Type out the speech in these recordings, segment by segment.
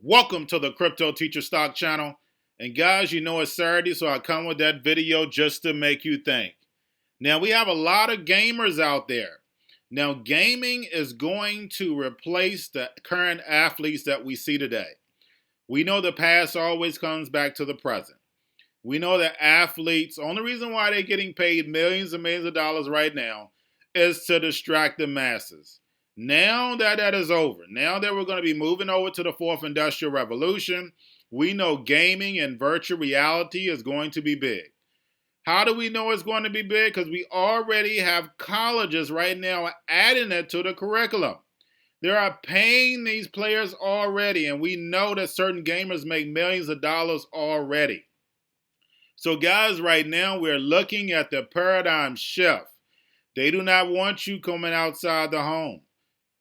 Welcome to the Crypto Teacher Stock Channel. And guys, you know it's Saturday, so I come with that video just to make you think. Now, we have a lot of gamers out there. Now, gaming is going to replace the current athletes that we see today. We know the past always comes back to the present. We know that athletes, only reason why they're getting paid millions and millions of dollars right now is to distract the masses. Now that that is over, now that we're going to be moving over to the fourth industrial revolution, we know gaming and virtual reality is going to be big. How do we know it's going to be big? Because we already have colleges right now adding it to the curriculum. They are paying these players already, and we know that certain gamers make millions of dollars already. So guys, right now we're looking at the paradigm shift. They do not want you coming outside the home.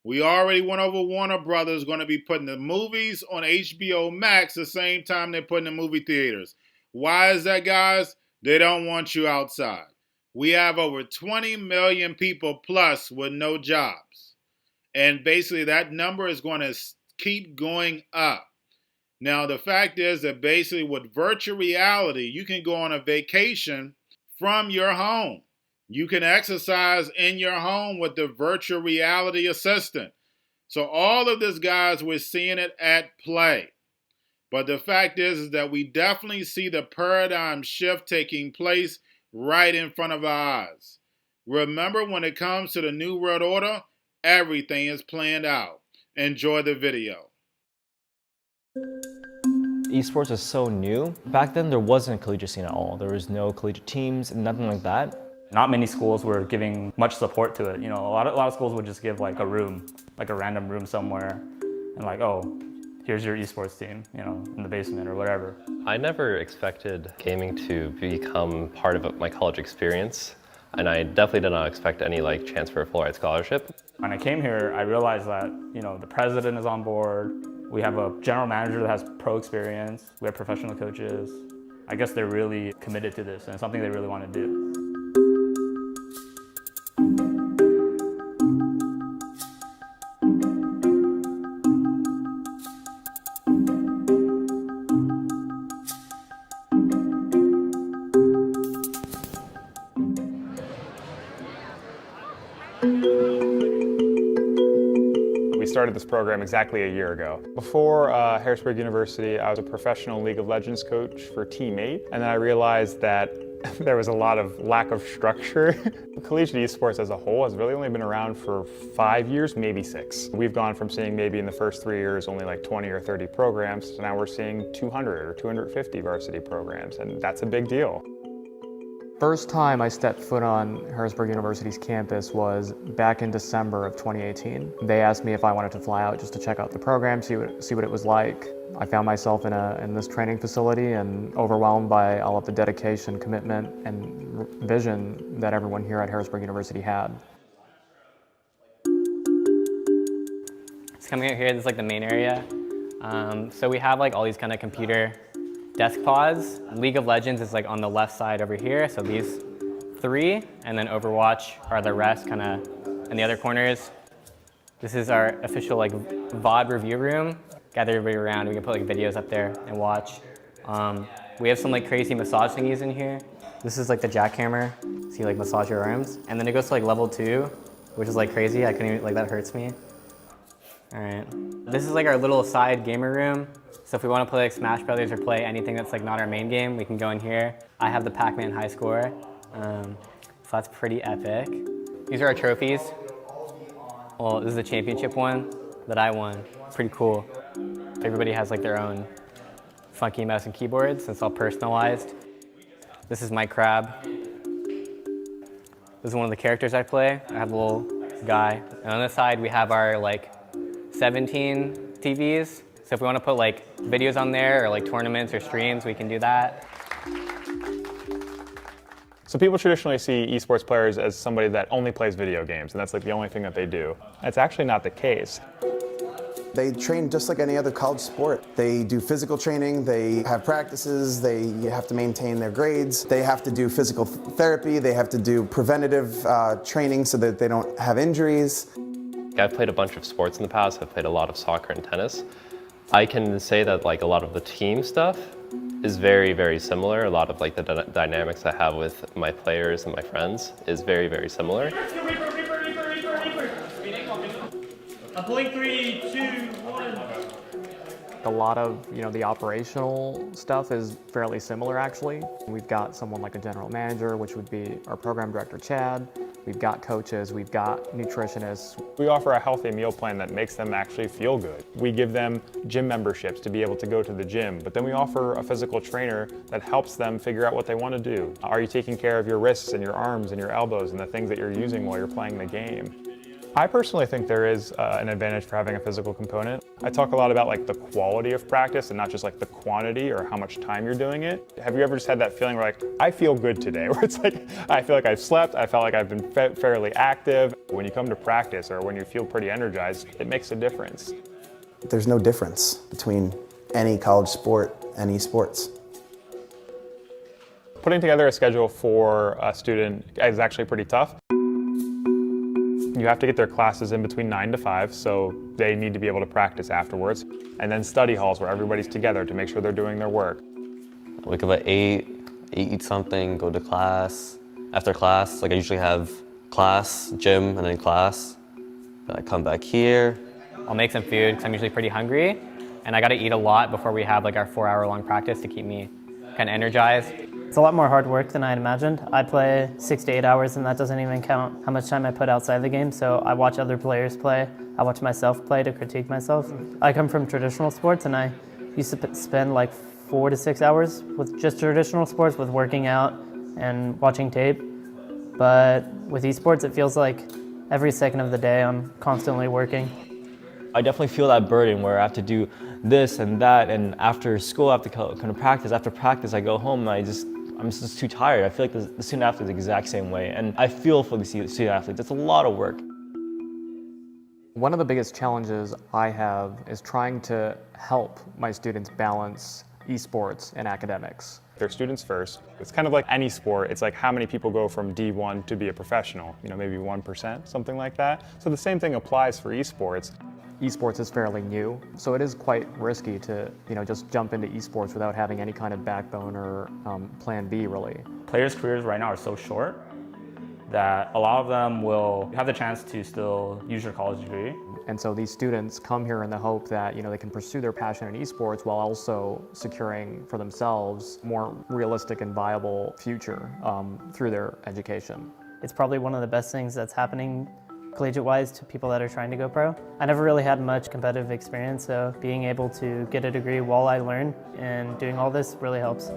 We already went over Warner Brothers going to be putting the movies on HBO Max the same time they're putting the movie theaters. Why is that, guys? They don't want you outside. We have over 20 million people plus with no jobs. And basically that number is going to keep going up. Now, the fact is that basically with virtual reality, you can go on a vacation from your home. You can exercise in your home with the virtual reality assistant. So all of this, guys, we're seeing it at play. But the fact is that we definitely see the paradigm shift taking place right in front of our eyes. Remember, when it comes to the New World Order, everything is planned out. Enjoy the video. Esports is so new. Back then, there wasn't a collegiate scene at all. There was no collegiate teams, nothing like that. Not many schools were giving much support to it. You know, a lot of schools would just give like a room, like a random room somewhere, and like, oh, here's your esports team, you know, in the basement or whatever. I never expected gaming to become part of my college experience, and I definitely did not expect any like chance for a full ride scholarship. When I came here, I realized that, you know, the president is on board. We have a general manager that has pro experience. We have professional coaches. I guess they're really committed to this, and it's something they really want to do. We started this program exactly a year ago. Before Harrisburg University, I was a professional League of Legends coach for Team 8, and then I realized that there was a lot of lack of structure. Collegiate esports as a whole has really only been around for 5 years, maybe 6. We've gone from seeing maybe in the first 3 years only like 20 or 30 programs, so now we're seeing 200 or 250 varsity programs, and that's a big deal. First time I stepped foot on Harrisburg University's campus was back in December of 2018. They asked me if I wanted to fly out just to check out the program, see what it was like. I found myself in this training facility and overwhelmed by all of the dedication, commitment, and vision that everyone here at Harrisburg University had. It's coming out here, this is like the main area. So we have like all these kind of computer desk pods. League of Legends is like on the left side over here, so these 3, and then Overwatch are the rest kind of in the other corners. This is our official like VOD review room. Gather everybody around, we can put like videos up there and watch. We have some like crazy massage thingies in here. This is like the jackhammer, so you like massage your arms. And then it goes to like level 2, which is like crazy. I couldn't even, like that hurts me. All right. This is like our little side gamer room. So if we want to play like Smash Brothers or play anything that's like not our main game, we can go in here. I have the Pac-Man high score, so that's pretty epic. These are our trophies. Well, this is the championship one that I won. Pretty cool. Everybody has like their own funky mouse and keyboards. It's all personalized. This is my crab. This is one of the characters I play. I have a little guy. And on this side, we have our like 17 TVs. So if we want to put like videos on there or like tournaments or streams, we can do that. So people traditionally see esports players as somebody that only plays video games, and that's like the only thing that they do. That's actually not the case. They train just like any other college sport. They do physical training, they have practices, they have to maintain their grades, they have to do physical therapy, they have to do preventative training so that they don't have injuries. I've played a bunch of sports in the past. I've played a lot of soccer and tennis. I can say that like a lot of the team stuff is very, very similar. A lot of like the dynamics I have with my players and my friends is very, very similar. I'm pulling 3, 2, 1. A lot of, the operational stuff is fairly similar actually. We've got someone like a general manager, which would be our program director, Chad. We've got coaches, we've got nutritionists. We offer a healthy meal plan that makes them actually feel good. We give them gym memberships to be able to go to the gym, but then we offer a physical trainer that helps them figure out what they want to do. Are you taking care of your wrists and your arms and your elbows and the things that you're using while you're playing the game? I personally think there is an advantage for having a physical component. I talk a lot about like the quality of practice and not just like the quantity or how much time you're doing it. Have you ever just had that feeling where like, I feel good today, where it's like, I feel like I've slept, I felt like I've been fairly active. When you come to practice or when you feel pretty energized, it makes a difference. There's no difference between any college sport and esports. Putting together a schedule for a student is actually pretty tough. You have to get their classes in between 9 to 5, so they need to be able to practice afterwards. And then study halls where everybody's together to make sure they're doing their work. Wake up at 8, eat something, go to class. After class, like I usually have class, gym, and then class. Then I come back here. I'll make some food because I'm usually pretty hungry, and I gotta eat a lot before we have like our 4-hour-long practice to keep me kind of energized. It's a lot more hard work than I'd imagined. I play 6 to 8 hours, and that doesn't even count how much time I put outside the game. So I watch other players play. I watch myself play to critique myself. I come from traditional sports, and I used to spend like 4 to 6 hours with just traditional sports, with working out and watching tape. But with esports, it feels like every second of the day I'm constantly working. I definitely feel that burden where I have to do this and that, and after school I have to come to practice. After practice I go home and I'm just too tired. I feel like the student athlete is the exact same way, and I feel for the student athletes. It's a lot of work. One of the biggest challenges I have is trying to help my students balance esports and academics. They're students first. It's kind of like any sport. It's like how many people go from D1 to be a professional, maybe 1%, something like that. So the same thing applies for esports. Esports is fairly new, so it is quite risky to just jump into esports without having any kind of backbone or plan B really. Players' careers right now are so short that a lot of them will have the chance to still use their college degree. And so these students come here in the hope that they can pursue their passion in esports while also securing for themselves more realistic and viable future through their education. It's probably one of the best things that's happening collegiate-wise to people that are trying to go pro. I never really had much competitive experience, so being able to get a degree while I learn and doing all this really helps.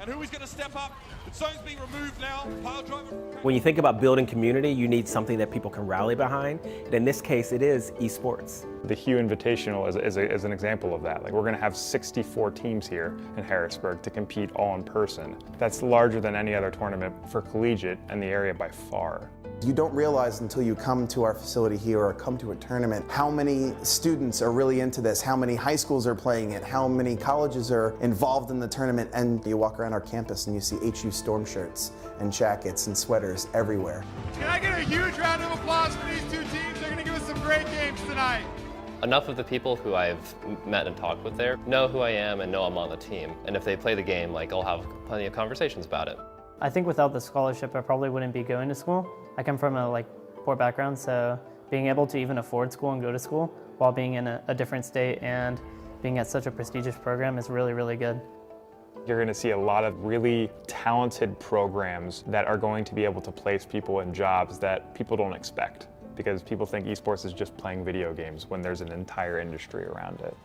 And who is going to step up? The zone's being removed now. Pile driver. When you think about building community, you need something that people can rally behind. And in this case, it is esports. The Hugh Invitational is an example of that. Like we're going to have 64 teams here in Harrisburg to compete all in person. That's larger than any other tournament for collegiate in the area by far. You don't realize until you come to our facility here or come to a tournament how many students are really into this, how many high schools are playing it, how many colleges are involved in the tournament, and you walk around our campus and you see HU Storm shirts and jackets and sweaters everywhere. Can I get a huge round of applause for these two teams? They're going to give us some great games tonight. Enough of the people who I've met and talked with there know who I am and know I'm on the team. And if they play the game, like I'll have plenty of conversations about it. I think without the scholarship, I probably wouldn't be going to school. I come from a poor background, so being able to even afford school and go to school while being in a different state and being at such a prestigious program is really, really good. You're going to see a lot of really talented programs that are going to be able to place people in jobs that people don't expect, because people think esports is just playing video games when there's an entire industry around it.